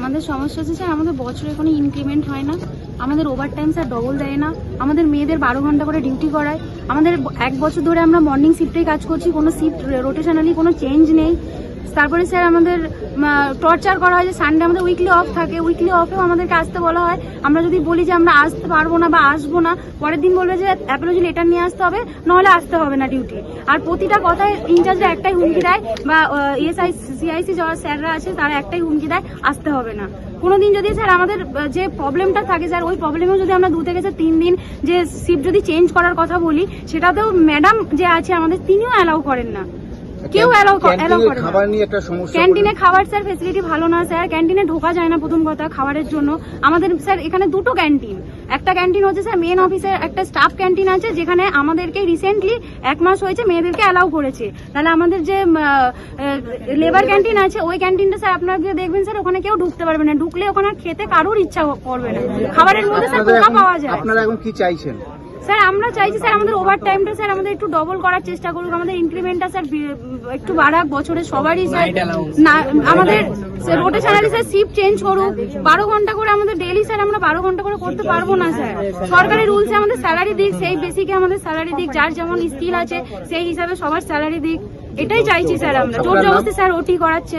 আমাদের সমস্যা হচ্ছে স্যার আমাদের বছরে কোনো ইনক্রিমেন্ট হয় না, আমাদের ওভার টাইম স্যার ডবল দেয় না, আমাদের মেয়েদের 12 ঘন্টা করে ডিউটি করায়, আমাদের 1 বছর ধরে আমরা মর্নিং শিফটেই কাজ করছি, কোনো শিফট রোটেশনালি কোনো চেঞ্জ নেই। তারপরে স্যার আমাদের টর্চার করা হয় যে সানডে আমাদের উইকলি অফ থাকে, উইকলি অফেও আমাদেরকে আসতে বলা হয়। আমরা যদি বলি যে আমরা আসতে পারবো না বা আসবো না, পরের দিন বলবে যে অ্যাপোলজি লেটার নিয়ে আসতে হবে, নাহলে আসতে হবে না ডিউটি। আর প্রতিটা কথায় ইনচার্জরা একটাই হুমকি দেয়, বা এসআই সিআইসি যারা স্যাররা আছে তারা একটাই হুমকি দেয়, আসতে হবে না। কোনোদিন যদি স্যার আমাদের যে প্রবলেমটা থাকে স্যার, ওই প্রবলেমেও যদি আমরা 2 থেকে 3 দিন যে শিফট যদি চেঞ্জ করার কথা বলি, সেটাতেও ম্যাডাম যে আছে আমাদের তিনিও অ্যালাউ করেন না, কেউ অ্যালাউ করে না। ক্যান্টিনে খাবার স্যার ফেসিলিটি ভালো না স্যার, ক্যান্টিনে ঢোকা যায় না প্রথম কথা খাবারের জন্য। আমাদের স্যার এখানে 2টো ক্যান্টিন, একটা ক্যান্টিন হচ্ছে স্যার মেন অফিসের একটা স্টাফ ক্যান্টিন আছে, যেখানে আমাদেরকে রিসেন্টলি 1 মাস হয়েছে মেয়েদেরকে অ্যালাউ করেছে। তাহলে আমাদের যে লেবার ক্যান্টিন আছে ওই ক্যান্টিনটা স্যার আপনারা দেখবেন স্যার ওখানে কেউ ঢুকতে পারবে না, ঢুকলে ওখানে খেতে কারোর ইচ্ছা করবে না, খাবারের মধ্যে স্যার পোকা পাওয়া যায়। আপনারা এখন কি চাইছেন? স্যার আমরা চাইছি স্যার আমাদের ওভার টাইমটা স্যার আমাদের একটু ডবল করার চেষ্টা করুক, আমাদের ইনক্রিমেন্টটা স্যার একটু বাড়াক বছরে সবারই স্যার, আমাদের রোটেশনালি স্যার শিফট চেঞ্জ করুক, 12 ঘন্টা করে আমাদের ডেইলি স্যার আমরা 12 ঘন্টা করে করতে পারবো না স্যার। সরকারি রুলসে আমাদের স্যালারি দিক, সেই বেসিকে আমাদের স্যালারি দিক, যার যেমন স্কিল আছে সেই হিসাবে সবার স্যালারি দিক, এটাই চাইছি স্যার আমরা। জোর জবরদস্তি স্যার ওটি করাচ্ছে।